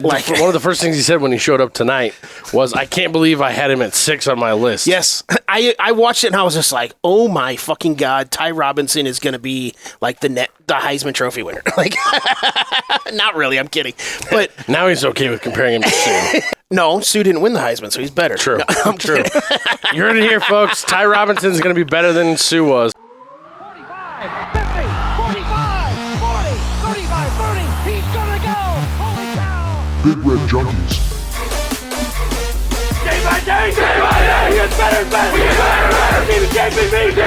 Like one of the first things he said when he showed up tonight was, "I can't believe I had him at 6 on my list." Yes, I watched it and I was just like, "Oh my fucking god, Ty Robinson is going to be like the Heisman Trophy winner." Like, not really. I'm kidding, but now he's okay with comparing him to Sue. No, Sue didn't win the Heisman, so he's better. True, no, I'm true. You heard it here, folks. Ty Robinson's going to be better than Sue was. 45, 50, 45, 40, 35, 30. He's going to go. Holy cow. Big Red Junkies. Day by day, he gets better and better. We get better and better. Keep it KPB.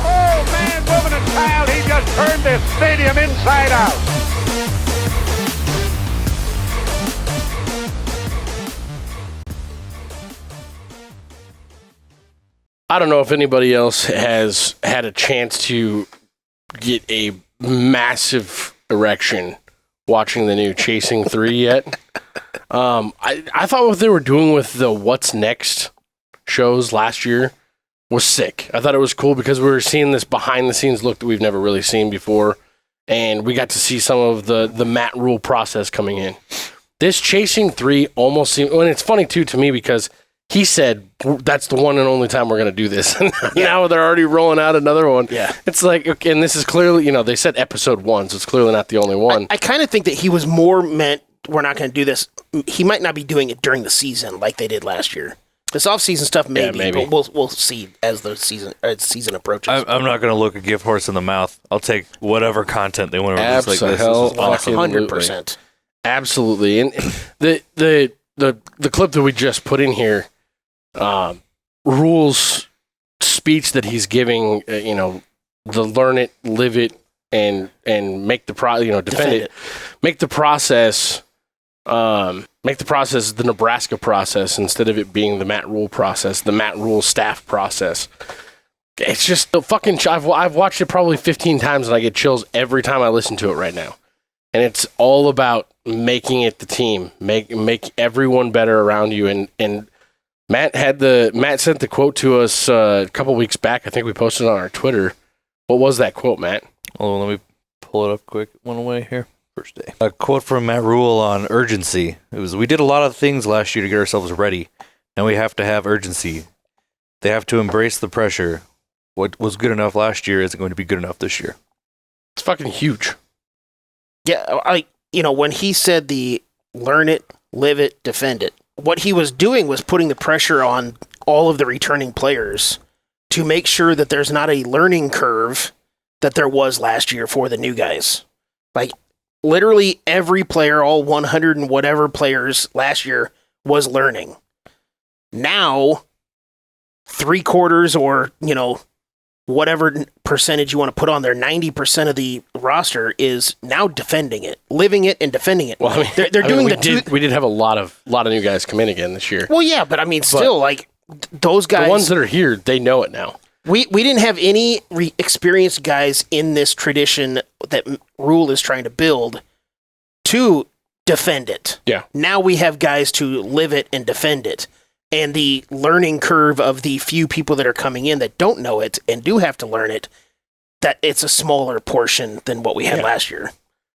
Oh, man, woman, and child, he just turned this stadium inside out. I don't know if anybody else has had a chance to get a massive erection watching the new Chasing 3 yet. I thought what they were doing with the What's Next shows last year was sick. I thought it was cool because we were seeing this behind-the-scenes look that we've never really seen before, and we got to see some of the Matt Rhule process coming in. This Chasing 3 almost seemed... And it's funny, too, to me, because he said, that's the one and only time we're going to do this. Now they're already rolling out another one. Yeah. It's like, okay, and this is clearly, they said episode 1, so it's clearly not the only one. I kind of think that he was more meant, we're not going to do this. He might not be doing it during the season like they did last year. This off-season stuff, maybe. But we'll see as the season approaches. I'm not going to look a gift horse in the mouth. I'll take whatever content they want to release like this. This is awesome. 100%. Absolutely. And the clip that we just put in here, Rhule's speech that he's giving, the learn it, live it, and make the defend it. Make the process the Nebraska process instead of it being the Matt Rhule process, the Matt Rhule staff process. It's just a fucking. I've watched it probably 15 times and I get chills every time I listen to it right now. And it's all about making it the team, make everyone better around you. And Matt sent the quote to us a couple weeks back. I think we posted it on our Twitter. What was that quote, Matt? Oh, let me pull it up quick. One away here. First day. A quote from Matt Rhule on urgency. It was, "We did a lot of things last year to get ourselves ready. Now we have to have urgency. They have to embrace the pressure. What was good enough last year isn't going to be good enough this year." It's fucking huge. Yeah, when he said the learn it, live it, defend it, what he was doing was putting the pressure on all of the returning players to make sure that there's not a learning curve that there was last year for the new guys. Like, literally every player, all 100 and whatever players last year was learning. Now, 3/4 or, whatever percentage you want to put on there, 90% of the roster is now defending it, living it, and defending it. Well, they're doing we did have a lot of new guys come in again this year. Well, yeah, but still, those guys, the ones that are here, they know it now. We didn't have any experienced guys in this tradition that Rhule is trying to build to defend it. Yeah. Now we have guys to live it and defend it. And the learning curve of the few people that are coming in that don't know it and do have to learn it, that it's a smaller portion than what we had last year.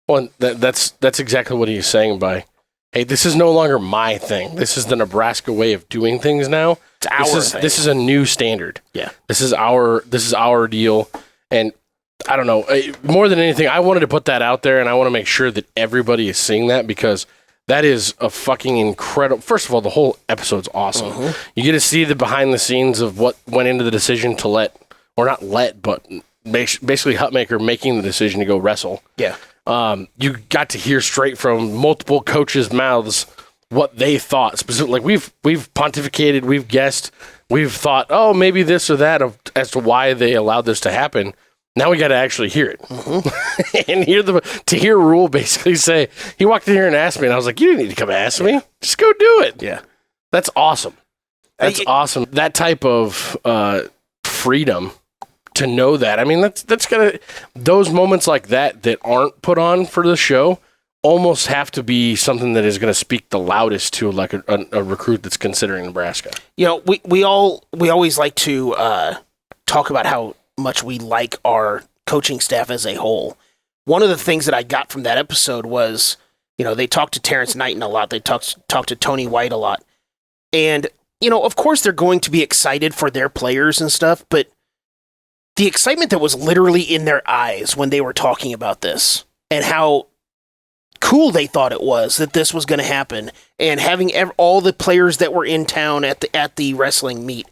Well, that's exactly what he's saying by, hey, this is no longer my thing. This is the Nebraska way of doing things now. It's our thing. This is a new standard. Yeah. This is our deal. And I don't know, more than anything, I wanted to put that out there and I want to make sure that everybody is seeing that because that is a fucking incredible. First of all, the whole episode's awesome. Mm-hmm. You get to see the behind the scenes of what went into the decision to but basically Hutmaker making the decision to go wrestle. Yeah. You got to hear straight from multiple coaches' mouths what they thought. Specifically, we've pontificated, we've guessed, we've thought, oh, maybe this or that as to why they allowed this to happen. Now we got to actually hear it. Mm-hmm. And to hear Rhule basically say, he walked in here and asked me, and I was like, you didn't need to come ask me. Just go do it. Yeah. That's awesome. That's awesome. That type of freedom to know that. I mean, that's gonna, those moments like that aren't put on for the show almost have to be something that is going to speak the loudest to like a recruit that's considering Nebraska. We always like to talk about how much we like our coaching staff as a whole. One of the things that I got from that episode was, they talked to Terrence Knighton a lot. They talked to Tony White a lot. And, of course they're going to be excited for their players and stuff, but the excitement that was literally in their eyes when they were talking about this and how cool they thought it was that this was going to happen, and having all the players that were in town at the wrestling meet.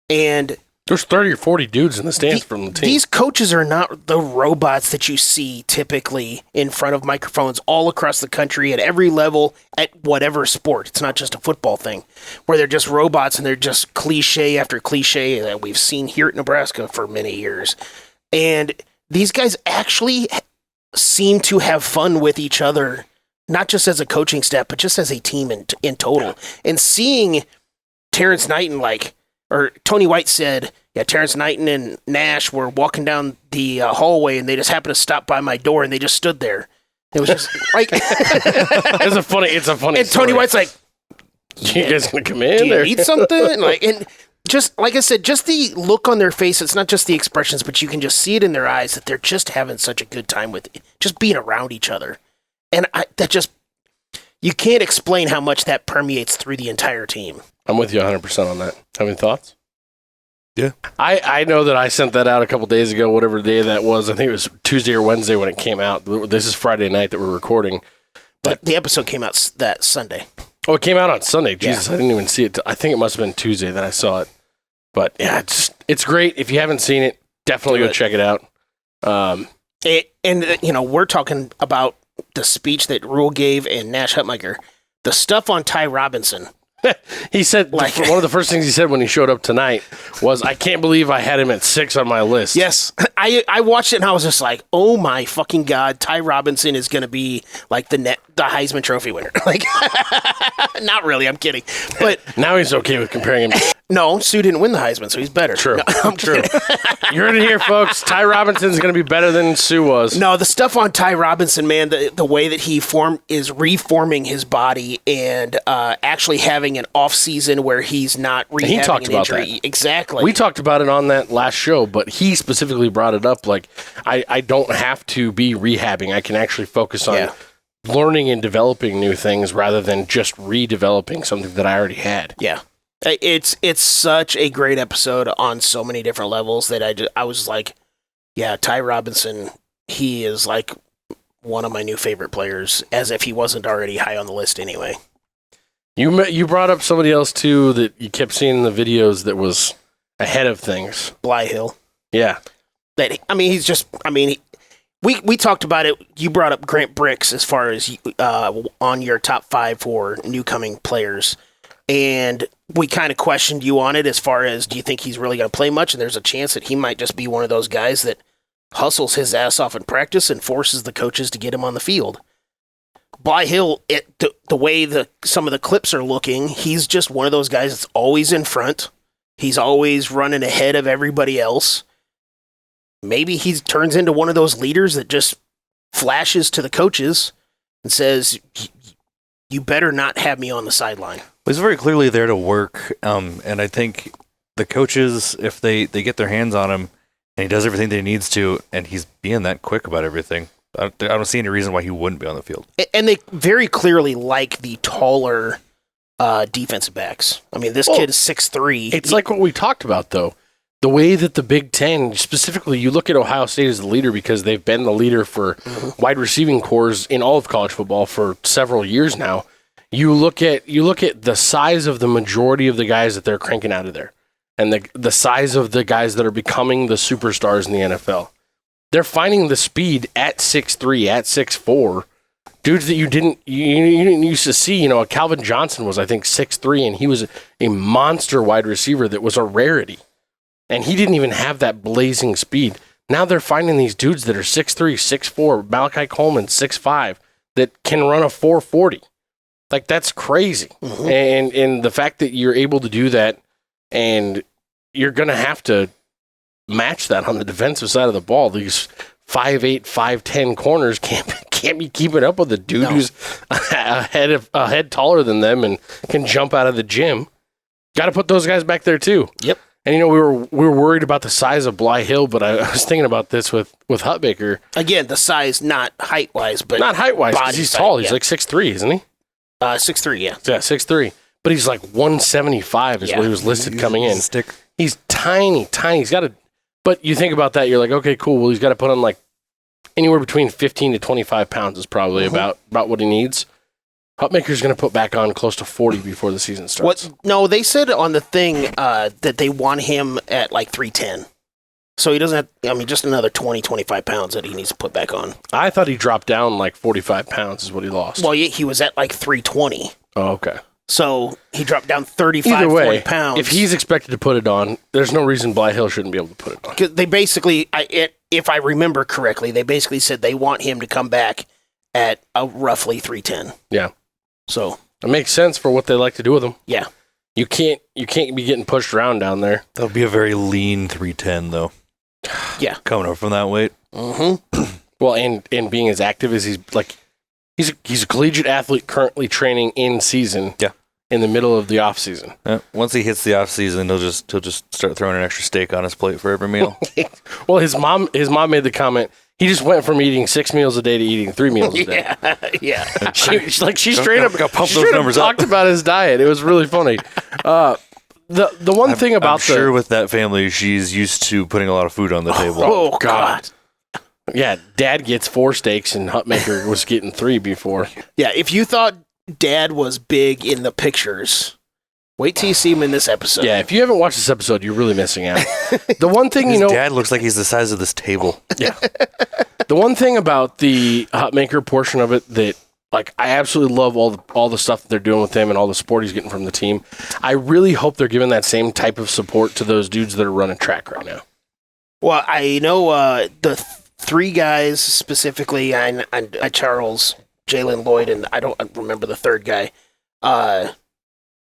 And there's 30 or 40 dudes in the stands from the team. These coaches are not the robots that you see typically in front of microphones all across the country at every level at whatever sport. It's not just a football thing where they're just robots and they're just cliche after cliche that we've seen here at Nebraska for many years. And these guys actually seem to have fun with each other, not just as a coaching staff, but just as a team in total. And seeing Terrence Knighton, or Tony White said, Terrence Knighton and Nash were walking down the hallway and they just happened to stop by my door and they just stood there. It was just like it's a funny and story. Tony White's like, you guys gonna come in? Do you need something? And just like I said, just the look on their face, it's not just the expressions, but you can just see it in their eyes that they're just having such a good time with it, just being around each other. And you can't explain how much that permeates through the entire team. I'm with you 100% on that. Have any thoughts? Yeah. I know that I sent that out a couple days ago, whatever day that was. I think it was Tuesday or Wednesday when it came out. This is Friday night that we're recording. But the episode came out that Sunday. Oh, it came out on Sunday. Jesus, Yeah. I didn't even see it. I think it must have been Tuesday that I saw it. But yeah, it's great. If you haven't seen it, definitely go check it out. We're talking about the speech that Rhule gave and Nash Hutmaker. The stuff on Ty Robinson. He said, one of the first things he said when he showed up tonight was, I can't believe I had him at 6 on my list. Yes. I watched it and I was just like, oh my fucking God, Ty Robinson is going to be like the Heisman Trophy winner. Not really, I'm kidding. But now he's okay with comparing him. No, Sue didn't win the Heisman, so he's better. True. No, I'm True. kidding. You heard it here, folks. Ty Robinson's going to be better than Sue was. No, the stuff on Ty Robinson, man, the way that he is reforming his body and actually having an off season where he's not rehabbing he talked an about injury. that. Exactly. We talked about it on that last show, but he specifically brought it up. I don't have to be rehabbing. I can actually focus on learning and developing new things rather than just redeveloping something that I already had. Yeah. It's such a great episode on so many different levels that I was like, yeah, Ty Robinson, he is like one of my new favorite players, as if he wasn't already high on the list anyway. You brought up somebody else too that you kept seeing in the videos that was ahead of things. Bly Hill. Yeah. We talked about it. You brought up Grant Bricks as far as on your top 5 for new coming players. And we kind of questioned you on it as far as, do you think he's really going to play much? And there's a chance that he might just be one of those guys that hustles his ass off in practice and forces the coaches to get him on the field. Bly Hill, the way some of the clips are looking, he's just one of those guys that's always in front. He's always running ahead of everybody else. Maybe he turns into one of those leaders that just flashes to the coaches and says, you better not have me on the sideline. He's very clearly there to work, and I think the coaches, if they get their hands on him, and he does everything that he needs to, and he's being that quick about everything, I don't see any reason why he wouldn't be on the field. And they very clearly like the taller defensive backs. I mean, this kid is 6'3". It's like what we talked about, though. The way that the Big Ten, specifically, you look at Ohio State as the leader because they've been the leader for wide receiving cores in all of college football for several years now. You look at the size of the majority of the guys that they're cranking out of there, and the size of the guys that are becoming the superstars in the NFL. They're finding the speed at 6'3", at 6'4", dudes that you didn't used to see. You know, Calvin Johnson was, I think, 6'3", and he was a monster wide receiver that was a rarity. And he didn't even have that blazing speed. Now they're finding these dudes that are 6'3", 6'4", Malachi Coleman, 6'5", that can run a 4.40. Like, that's crazy. Mm-hmm. And the fact that you're able to do that, and you're going to have to match that on the defensive side of the ball. These 5'8", 5'10" corners can't be keeping up with the dude who's a head taller than them and can jump out of the gym. Got to put those guys back there too. Yep. And we were worried about the size of Bly Hill, but I was thinking about this with Hutmaker. Again, the size, not height wise, but Not height wise, because body he's type, tall. He's yeah. like 6'3", isn't he? 6'3", yeah. Yeah, 6'3". But he's like 175 is Yeah. what he was listed coming in. Stick. He's tiny. He's got to. But you think about that, you're like, okay, cool. Well, he's got to put on like anywhere between 15 to 25 pounds is probably about what he needs. Hutmaker's going to put back on close to 40 before the season starts. No, they said on the thing that they want him at like 310. So he doesn't have, just another 20, 25 pounds that he needs to put back on. I thought he dropped down like 45 pounds is what he lost. Well, he was at like 320. Oh, okay. So he dropped down 35, Either way, 40 pounds. if he's expected to put it on, there's no reason Bly Hill shouldn't be able to put it on. 'Cause they basically, if I remember correctly, they basically said they want him to come back at roughly 310. Yeah. So It makes sense for what they like to do with him. yeah, You can't be getting pushed around down there. That'll be a very lean 310 though. Yeah. Coming up from that weight. mm-hmm. Well, and being as active as he's a collegiate athlete currently training in season. Yeah. In the middle of the off season. Once he hits the off season, he'll just start throwing an extra steak on his plate for every meal. Well, his mom made the comment. He just went from eating 6 meals a day to eating 3 meals a day. yeah. She straight up pump those numbers up. talked about his diet. It was really funny. The one thing about I'm sure with that family, she's used to putting a lot of food on the table. Oh God. Yeah, Dad gets 4 steaks and Hutmaker was getting 3 before. Yeah, if you thought Dad was big in the pictures, wait till you see him in this episode. Yeah, if you haven't watched this episode, you're really missing out. The one thing His dad looks like he's the size of this table. Yeah. The one thing about the Hutmaker portion of it that, like, I absolutely love all the stuff that they're doing with him and all the support he's getting from the team. I really hope they're giving that same type of support to those dudes that are running track right now. Well, I know the 3 guys specifically, and Charles, Jalen Lloyd, and I don't remember the third guy.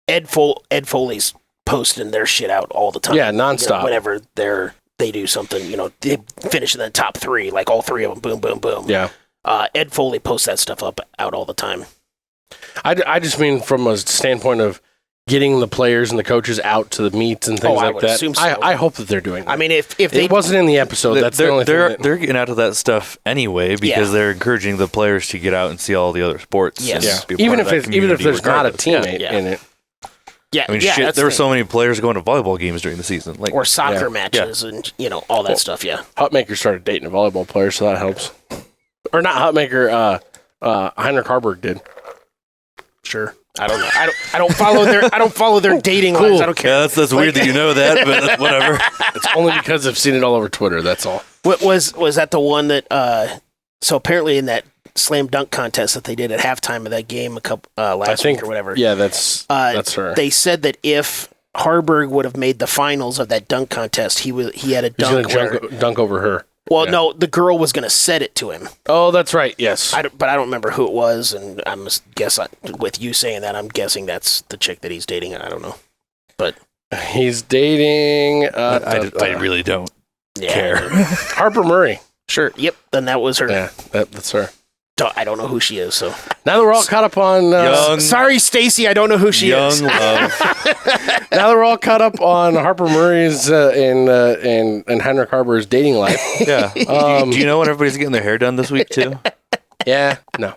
Ed Foley's posting their shit out all the time. Yeah, nonstop. Whenever they do something, they finish in the top 3, like all 3 of them, boom, boom, boom. Yeah. Ed Foley posts that stuff out all the time. I just mean from a standpoint of getting the players and the coaches out to the meets and things I like would that. assume so. I hope that they're doing that. I mean, if they it wasn't in the episode, that's the only thing. They're getting out of that stuff anyway because they're encouraging the players to get out and see all the other sports. Yes. and be a Even part of that if there's not a regardless. teammate Yeah. in it. yeah, I mean, yeah, shit, that's there were the so thing. many players going to volleyball games during the season. Like, Or soccer Yeah. matches and all that stuff. Yeah. Hutmaker started dating a volleyball player, so that helps. Or not Hutmaker, Heinrich Harburg did. Sure. I don't know. I don't follow their dating lives. I don't care. yeah, that's weird that you know that, but that's whatever. It's only because I've seen it all over Twitter, that's all. What was that the one that so apparently in that slam dunk contest that they did at halftime of that game a couple last week or whatever. Yeah, that's her. They said that if Harburg would have made the finals of that dunk contest, he had a He's dunk. going to dunk over her. Well, Yeah. no, the girl was going to set it to him. Oh, that's right. Yes. But I don't remember who it was, and with you saying that, I'm guessing that's the chick that he's dating. I don't know, but He's dating. I really don't care. Harper Murray. Sure. Yep. Then that was her. Yeah, that's her. I don't know who she is. So Now that we're all caught up on. Young, sorry, Stacy. I don't know who she is. young love. Now that we're all caught up on Harper Murray's and Heinrich Harbur's dating life. Yeah. Do you know when everybody's getting their hair done this week too? Yeah. No.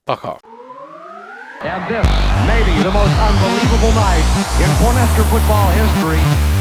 Fuck off. And this may be the most unbelievable night in Cornhusker football history.